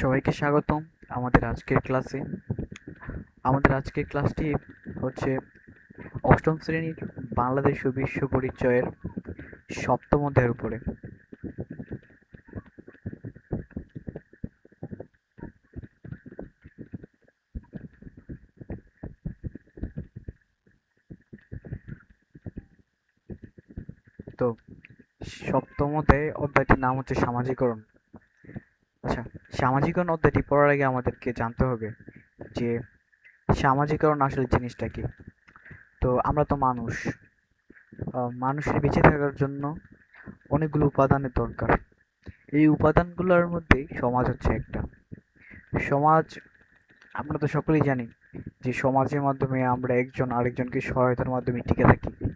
সবাইকে স্বাগতম আমাদের আজকের ক্লাসে। আমাদের আজকের ক্লাসটি হচ্ছে অষ্টম শ্রেণীর বাংলাদেশ ও বিশ্ব পরিচয়ের সপ্তম অধ্যায়ের উপরে। তো সপ্তম অধ্যায়টির নাম হচ্ছে সামাজিকরণ। আচ্ছা, সামাজিকরণ অধ্যায়টি পড়ার আগে আমাদেরকে জানতে হবে যে সামাজিকরণ আসলে জিনিসটা কি। তো আমরা তো মানুষ, মানুষের বেঁচে থাকার জন্য অনেকগুলো উপাদানের দরকার। এই উপাদানগুলোর মধ্যেই সমাজ হচ্ছে একটা। সমাজ, আমরা তো সকলেই জানি যে সমাজের মাধ্যমে আমরা একজন আরেকজনকে সহায়তার মাধ্যমে টিকে থাকি।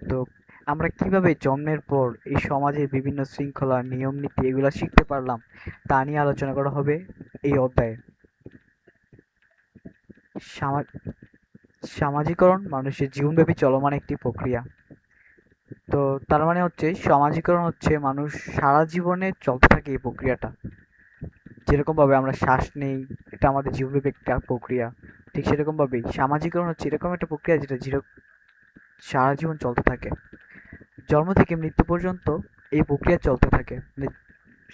তো আমরা কিভাবে জন্মের পর এই সমাজের বিভিন্ন শৃঙ্খলা, নিয়ম নীতি এগুলা শিখতে পারলাম তা নিয়ে আলোচনা করা হবে এই অধ্যায়ে। সামা- সামাজিকরণ মানুষের জীবনব্যাপী চলমান একটি প্রক্রিয়া। তো তার মানে হচ্ছে সামাজিকরণ হচ্ছে মানুষ সারা জীবনে চলতে থাকে এই প্রক্রিয়াটা। যেরকম ভাবে আমরা শ্বাস নেই, এটা আমাদের জীবনব্যাপী একটা প্রক্রিয়া। ঠিক সেরকম ভাবেই সামাজিকরণ হচ্ছে এরকম একটা প্রক্রিয়া যেটা সারা জীবন চলতে থাকে। জন্ম থেকে মৃত্যু পর্যন্ত এই প্রক্রিয়া চলতে থাকে। মানে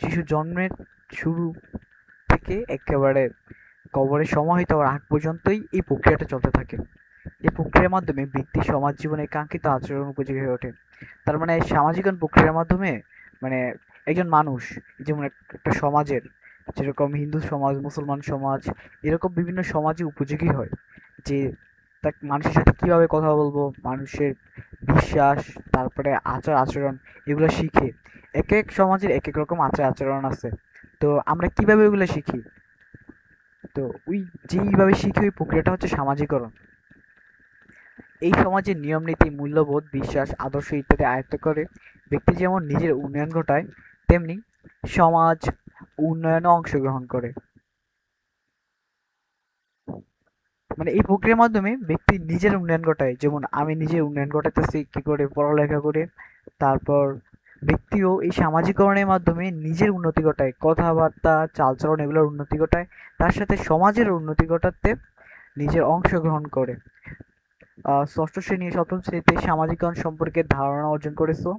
শিশু জন্মের শুরু থেকে একেবারে কবরে সমাহিত হওয়ার আগ পর্যন্তই এই প্রক্রিয়াটা চলতে থাকে। এই প্রক্রিয়ার মাধ্যমে ব্যক্তি সমাজ জীবনে কাঙ্ক্ষিত আচরণ উপযোগী হয়ে ওঠে। তার মানে সামাজিকরণ প্রক্রিয়ার মাধ্যমে মানে একজন মানুষ, যেমন একটা সমাজের, যেরকম হিন্দু সমাজ, মুসলমান সমাজ, এরকম বিভিন্ন সমাজে উপযোগী হয় যে তা মানুষের সাথে কিভাবে কথা বলবো, মানুষের বিশ্বাস, তারপরে আচার আচরণ এগুলো শিখে। এক এক সমাজের এক এক রকম আচার আচরণ আছে। তো আমরা কিভাবে ওগুলো শিখি? তো ওই যেইভাবে শিখি ওই প্রক্রিয়াটা হচ্ছে সামাজিকরণ। এই সমাজের নিয়ম নীতি, মূল্যবোধ, বিশ্বাস, আদর্শ ইত্যাদি আয়ত্ত করে ব্যক্তি যেমন নিজের উন্নয়ন ঘটায়, তেমনি সমাজ উন্নয়নে অংশগ্রহণ করে। মানে এই প্রক্রিয়ার মাধ্যমে ব্যক্তি নিজের উন্নয়ন ঘটায়, যেমন আমি নিজের উন্নয়ন ঘটাতেছি কি করে, পড়ালেখা করে। তারপর ব্যক্তিও এই সামাজিকরণের মাধ্যমে নিজের উন্নতি ঘটায়, কথাবার্তা, চালচলন এগুলোর উন্নতি ঘটায়। তার সাথে সমাজের উন্নতি ঘটাতে নিজের অংশগ্রহণ করে। ষষ্ঠ শ্রেণী সপ্তম শ্রেণীতে সামাজিকরণ সম্পর্কে ধারণা অর্জন করেছো।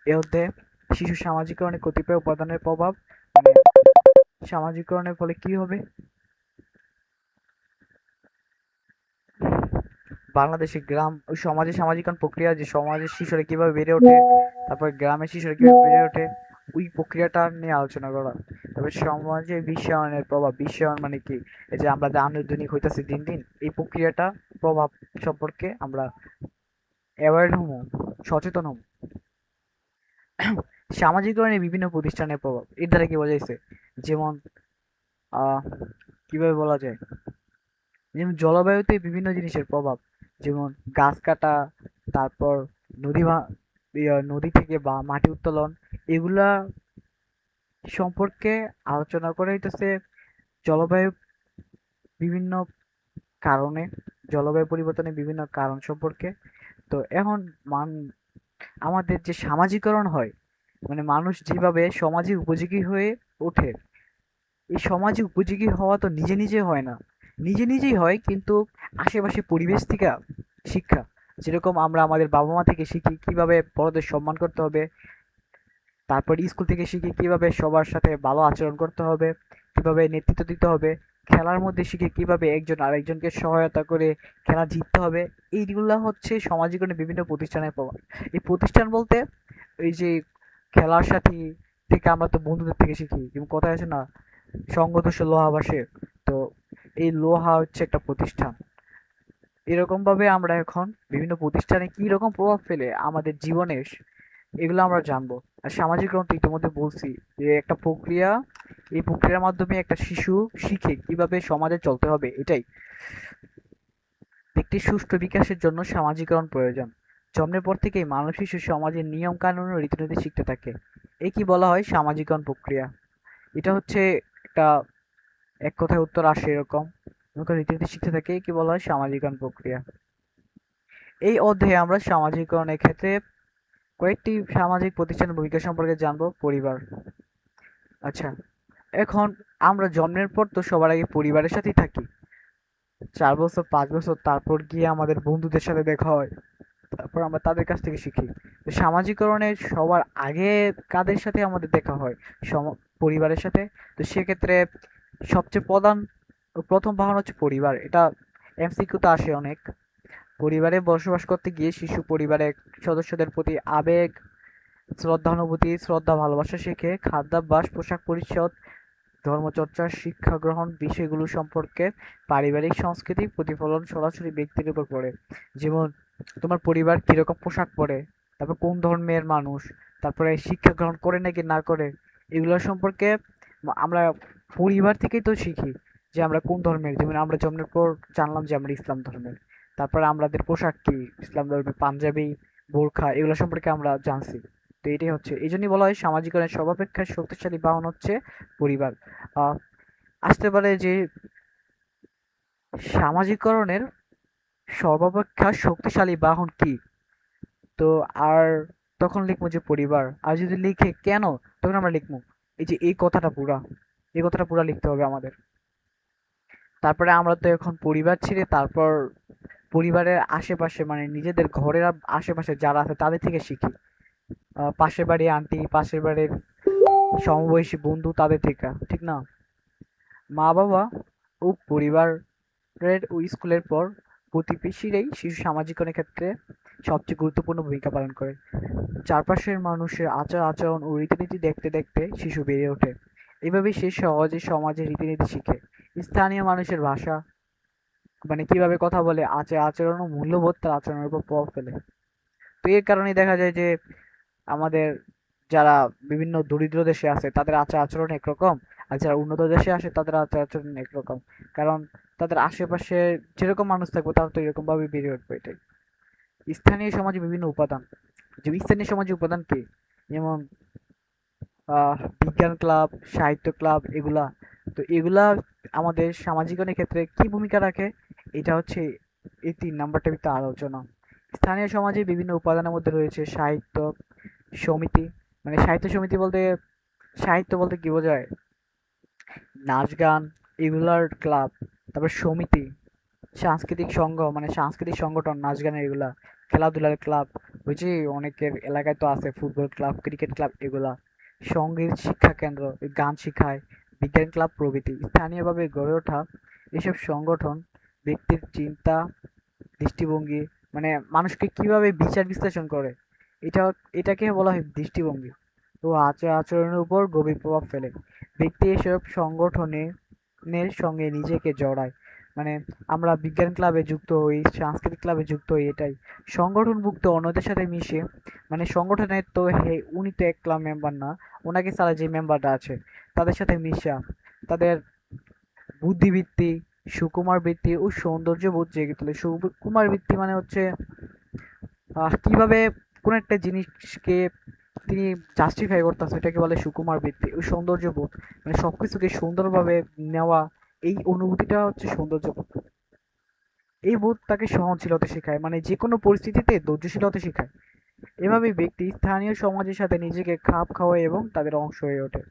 এ অধ্যায়ে শিশু সামাজিকরণে কতিপয় উপাদানের প্রভাব, মানে সামাজিকরণের ফলে কি হবে, বাংলাদেশে গ্রাম ওই সমাজে সামাজিকরণ প্রক্রিয়া, যে সমাজের শিশুরা কিভাবে বেড়ে ওঠে, তারপর গ্রামের শিশুরা কিভাবে বেড়ে ওঠে, ওই প্রক্রিয়াটা নিয়ে আলোচনা করা। তারপর সমাজে বিশ্বায়নের প্রভাব, বিশ্বায়ন মানে কি, এই যে আমরা যে আধুনিক হইতাছি দিন দিন, এই প্রক্রিয়াটা প্রভাব সম্পর্কে আমরা অ্যাওয়ার্ড হবো, সচেতন হবো। সামাজিকরণের বিভিন্ন প্রতিষ্ঠানের প্রভাব এর দ্বারা কি বোঝাইছে, যেমন আহ কিভাবে বলা যায়, যেমন জলবায়ুতে বিভিন্ন জিনিসের প্রভাব, যেমন গাছ কাটা, তারপর নদী নদী থেকে বা মাটি উত্তোলন, এগুলা সম্পর্কে আলোচনা করে হইতেছে জলবায়ু বিভিন্ন কারণে, জলবায়ু পরিবর্তনের বিভিন্ন কারণ সম্পর্কে। তো এখন মান আমাদের যে সামাজিকরণ হয়, মানে মানুষ যেভাবে সমাজে উপযোগী হয়ে ওঠে, এই সমাজে উপযোগী হওয়া তো নিজে নিজে হয় না। নিজে নিজেই হয়, কিন্তু আশেপাশে পরিবেশ থেকে শিক্ষা, যেরকম আমরা আমাদের বাবা মা থেকে শিখি কিভাবে বড়দের সম্মান করতে হবে, তারপর স্কুল থেকে শিখি কিভাবে সবার সাথে ভালো আচরণ করতে হবে, কিভাবে নেতৃত্ব দিতে হবে, খেলার মধ্যে শিখে কিভাবে একজন আরেকজনকে সহায়তা করে খেলা জিততে হবে। এইগুলা হচ্ছে সামাজিকরণের বিভিন্ন প্রতিষ্ঠানের প্রভাব। এই প্রতিষ্ঠান বলতে এই যে খেলার সাথী থেকে আমরা তো বন্ধুদের থেকে শিখি, যেমন কথায় আছে না, সঙ্গদোষে লোহা ভাসে। তো এই লোহা হচ্ছে একটা প্রতিষ্ঠান। এরকম ভাবে আমরা এখন বিভিন্ন প্রতিষ্ঠানে কি রকম প্রভাব ফেলে আমাদের জীবনে, এগুলো আমরা জানবো। আর সামাজিকরণ তো ইতিমধ্যে বলছি যে একটা প্রক্রিয়া, এই প্রক্রিয়ার মাধ্যমে একটা শিশু শিখে কিভাবে সমাজে চলতে হবে। এটাই ব্যক্তির সুষ্ঠু বিকাশের জন্য সামাজিকরণ প্রয়োজন। জন্মের পর থেকেই মানুষ শিশু সমাজের নিয়ম কানুন ও রীতিনীতি শিখতে থাকে। কি বলা হয় সামাজিকরণ প্রক্রিয়া। এটা হচ্ছে একটা, এক কথায় উত্তর আসে এরকম, রীতিনীতি শিখতে থাকে, কি বলা হয় সামাজিকরণ প্রক্রিয়া। এই অধ্যায়ে আমরা সামাজিকরণের ক্ষেত্রে কয়েকটি সামাজিক প্রতিষ্ঠানের ভূমিকা সম্পর্কে জানবো। পরিবার, আচ্ছা, এখন আমরা জন্মের পর তো সবার আগে পরিবারের সাথেই থাকি, 4 বছর 5 বছর, তারপর গিয়ে আমাদের বন্ধুদের সাথে দেখা হয়, তারপর আমরা তাদের কাছ থেকে শিখি। তো সামাজিকরণে সবার আগে কাদের সাথে আমাদের দেখা হয়? পরিবারের সাথে। তো সেক্ষেত্রে সবচেয়ে প্রথম বাহন হচ্ছে পরিবার। এটা এমসিকিউতে আসে অনেক। পরিবারে বসবাস করতে গিয়ে শিশু পরিবারের সদস্যদের প্রতি আবেগ, শ্রদ্ধানুভূতি, শ্রদ্ধা, ভালোবাসা শেখে। খাদ্যাভ্যাস, পোশাক পরিচ্ছদ, ধর্মচর্চা, শিক্ষা গ্রহণ বিষয়গুলো সম্পর্কে পারিবারিক সংস্কৃতির প্রতিফলন সরাসরি ব্যক্তির উপর পড়ে। যেমন তোমার পরিবার কিরকম পোশাক পরে, তারপর কোন ধর্মের মানুষ, তারপরে শিক্ষা গ্রহণ করে নাকি না করে, এগুলো সম্পর্কে আমরা পরিবার থেকেই তো শিখি যে আমরা কোন ধর্মের। যেমন আমরা জন্মের পর জানলাম যে আমরা ইসলাম ধর্মের, তারপরে আমাদের পোশাক কি, ইসলাম ধর্মের পাঞ্জাবি, বোরখা, এগুলো সম্পর্কে আমরা জানছি। তো এটাই হচ্ছে, এই জন্যই বলা হয় সামাজিকরণের সর্বাপেক্ষা শক্তিশালী বাহন হচ্ছে পরিবার। আহ আসতে পারে যে সামাজিকরণের সর্বাপেক্ষা শক্তিশালী বাহন কি? তো আর তখন লিখবো যে পরিবার। আর যদি লিখে কেন, তখন আমরা লিখবো এই যে এই কথাটা পুরা লিখতে হবে আমাদের। তারপরে আমরা তো এখন পরিবার ছেড়ে তারপর পরিবারের আশেপাশে মানে নিজেদের ঘরের আশেপাশে যারা আছে তাদের থেকে শিখি। পাশের বাড়ি আন্টি, পাশের বাড়ির সমবয়সী বন্ধু, তাদের থেকে, ঠিক না? মা বাবা ও পরিবারের ও স্কুলের পর প্রতিবেশীরাই শিশু সামাজিকরণের ক্ষেত্রে সবচেয়ে গুরুত্বপূর্ণ ভূমিকা পালন করে। চারপাশের মানুষের আচার আচরণ ও রীতিনীতি দেখতে দেখতে শিশু বেড়ে ওঠে। এভাবেই সে সহজে সমাজের রীতিনীতি শিখে। স্থানীয় মানুষের ভাষা, মানে কিভাবে কথা বলে, আচার আচরণ ও মূল্যবোধ তার আচরণের উপর প্রভাব ফেলে। তো এর কারণেই দেখা যায় যে আমাদের যারা বিভিন্ন দরিদ্র দেশে আছে তাদের আচার আচরণ একরকম, আর যারা উন্নত দেশে আসে তাদের আচার আচরণ একরকম। কারণ তাদের আশেপাশে যেরকম মানুষ থাকবে তারা তো এরকম ভাবে বেড়ে উঠবে। এটাই স্থানীয় সমাজে বিভিন্ন উপাদান। যে স্থানীয় সমাজে উপাদান কি? যেমন বিজ্ঞান ক্লাব, সাহিত্য ক্লাব, এগুলা। তো এগুলা আমাদের সামাজিকরণের ক্ষেত্রে কি ভূমিকা রাখে, এটা হচ্ছে এই 3 নাম্বারটার ভিতরে আলোচনা। স্থানীয় সমাজে বিভিন্ন উপাদানের মধ্যে রয়েছে সাহিত্য সমিতি। মানে সাহিত্য সমিতি বলতে, সাহিত্য বলতে কি বোঝায়? নাচ গান, এগুলার ক্লাব। তারপর সমিতি, সাংস্কৃতিক সংঘ মানে সাংস্কৃতিক সংগঠন, নাচ গানের এগুলা। খেলাধুলার ক্লাব, ওই যে অনেকের এলাকায় তো আছে ফুটবল ক্লাব, ক্রিকেট ক্লাব, এগুলা। সঙ্গীত শিক্ষা কেন্দ্র, এই গান শিখায়। বিজ্ঞান ক্লাব প্রভৃতি। স্থানীয়ভাবে গড়ে ওঠা এসব সংগঠন ব্যক্তির চিন্তা, দৃষ্টিভঙ্গি, মানে মানুষকে কিভাবে বিচার বিশ্লেষণ করে, এটা এটাকে বলা হয় দৃষ্টিভঙ্গি ও আচার আচরণের উপর গভীর প্রভাব ফেলে। ব্যক্তি এসব সংগঠনের সঙ্গে নিজেকে জড়ায়। মানে আমরা বিজ্ঞান ক্লাবে যুক্ত হই, সাংস্কৃতিক ক্লাবে যুক্ত হই, এটাই সংগঠনভুক্ত অন্যদের সাথে মিশে। মানে সংগঠনের তো উনি তো এক ক্লাব মেম্বার না, ওনাকে ছাড়া যে মেম্বারটা আছে তাদের সাথে মিশা, তাদের বুদ্ধিবৃত্তি, সুকুমার বৃত্তি ও সৌন্দর্যবোধ জেগে তোলে। সুকুমার বৃত্তি মানে হচ্ছে কিভাবে কোন একটা জিনিসকে তিনি জাস্টিফাই করতেছে, এটাকে বলে সুকুমার বৃত্তি। ওই সৌন্দর্যবোধ মানে সবকিছুকে সুন্দরভাবে নেওয়া, এই অনুভূতিটা হচ্ছে সৌন্দর্যবোধ। এই বোধ তাকে সহনশীলতা শেখায়, মানে যে কোনো পরিস্থিতিতে ধৈর্যশীলতা শেখায়। এভাবে ব্যক্তি স্থানীয় সমাজের সাথে নিজেকে খাপ খাওয়ায় এবং তাদের অংশ হয়ে ওঠে।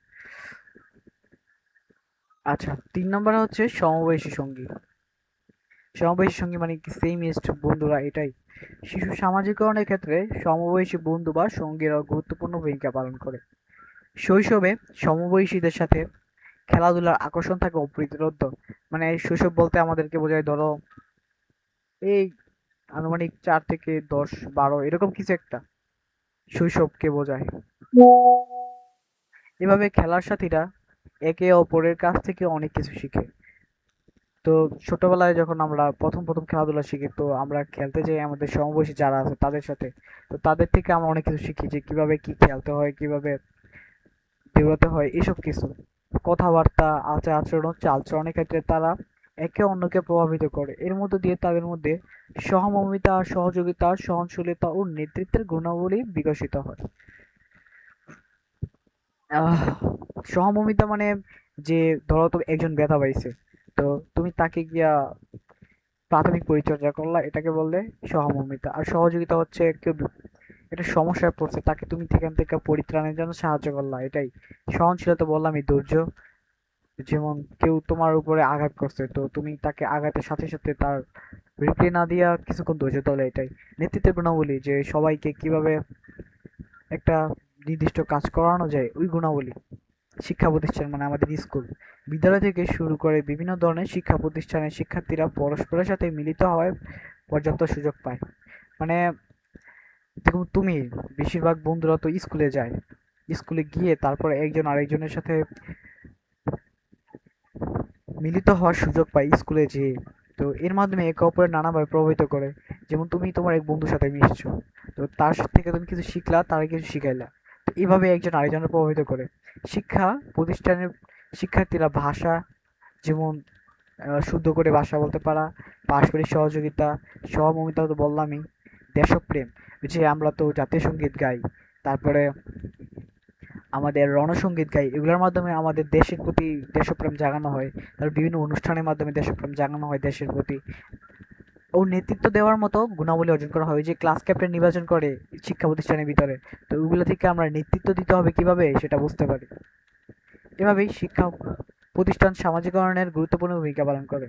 আচ্ছা, 3 নম্বরে হচ্ছে সমবয়সী সঙ্গী। সমবয়সী সঙ্গী মানে কি? সেম এজ বন্ধুরা, এটাই। শিশু সামাজিকরণের ক্ষেত্রে সমবয়সী বন্ধু বা সঙ্গীরা গুরুত্বপূর্ণ ভূমিকা পালন করে। শৈশবে সমবয়সীদের সাথে খেলাধুলার আকর্ষণ থাকে অপ্রতিরোধ্য। মানে শৈশব বলতে আমাদেরকে বোঝায়, ধরো এই আনুমানিক 4 থেকে 10 12 এরকম কিছু একটা শৈশবকে বোঝায়। এভাবে খেলার সাথীরা একে অপরের কাছ থেকে অনেক কিছু শিখে। তো ছোটবেলায় যখন আমরা প্রথম প্রথম খেলাধুলা শিখি, তো আমরা খেলতে যাই আমাদের সমবয়সী যারা আছে তাদের সাথে। তো তাদের থেকে আমরা অনেক কিছু শিখি যে কিভাবে কি খেলতে হয়, কিভাবে দৌড়াতে হয়, এসব কিছু। কথাবার্তা, আচার আচরণ, চালচলনের ক্ষেত্রে তারা একে অন্যকে প্রভাবিত করে। এর মধ্য দিয়ে তাদের মধ্যে সহমর্মিতা, সহযোগিতা, সহনশীলতা ও নেতৃত্বের গুণাবলী বিকশিত হয়। আহ সহমর্মিতা মানে যে, ধরো তো একজন ব্যথা পাইছে, তো তুমি তাকে গিয়া প্রাথমিক পরিচর্যা করলা, এটাকে বললে সহমর্মিতা। আর সহযোগিতা হচ্ছে কেউ এটা সমস্যায় পড়ছে, তাকে তুমি সেখান থেকে পরিত্রাণের জন্য সাহায্য করলা, এটাই। সহনশীলতা বললাম এই ধৈর্য, যেমন কেউ তোমার উপরে আঘাত করছে, তো তুমি তাকে আঘাতের সাথে সাথে তার রিপ্লাই না দিয়া কিছুক্ষণ ধৈর্য ধরলে, এটাই নেতৃত্বের গুণাবলী। যে সবাইকে কিভাবে একটা নির্দিষ্ট কাজ করানো যায়, ওই গুণাবলী। শিক্ষা প্রতিষ্ঠান মানে আমাদের স্কুল, বিদ্যালয় থেকে শুরু করে বিভিন্ন ধরনের শিক্ষা প্রতিষ্ঠানের শিক্ষার্থীরা পরস্পরের সাথে মিলিত হওয়ার পর্যাপ্ত সুযোগ পায়। মানে দেখো তুমি, বেশিরভাগ বন্ধুরা তো স্কুলে যায়, স্কুলে গিয়ে তারপরে একজন আরেকজনের সাথে মিলিত হওয়ার সুযোগ পায় স্কুলে যেয়ে। তো এর মাধ্যমে একে অপরের নানাভাবে প্রভাবিত করে। যেমন তুমি তোমার এক বন্ধুর সাথে মিশছো, তো তার থেকে তুমি কিছু শিখলা, তার কিছু শিখাইলা, তো এইভাবে একজন আরেকজনের প্রভাবিত করে। শিক্ষা প্রতিষ্ঠানের শিক্ষার্থীরা ভাষা, যেমন শুদ্ধ করে ভাষা বলতে পারা, পারস্পরিক সহযোগিতা, সহমর্মিতা তো বললামই, দেশপ্রেম, যে আমরা তো জাতীয় সঙ্গীত গাই, তারপরে আমাদের রণসঙ্গীত গাই, এগুলোর মাধ্যমে আমাদের দেশের প্রতি দেশপ্রেম জাগানো হয়। তার বিভিন্ন অনুষ্ঠানের মাধ্যমে দেশপ্রেম জাগানো হয় দেশের প্রতি। ও নেতৃত্ব দেওয়ার মতো গুণাবলী অর্জন করা হয়, ওই যে ক্লাস ক্যাপ্টেন নির্বাচন করে শিক্ষা প্রতিষ্ঠানের ভিতরে। তো ওগুলো থেকে আমরা নেতৃত্ব দিতে হবে কিভাবে সেটা বুঝতে পারি। এভাবেই শিক্ষা প্রতিষ্ঠান সামাজিকরণের গুরুত্বপূর্ণ ভূমিকা পালন করে।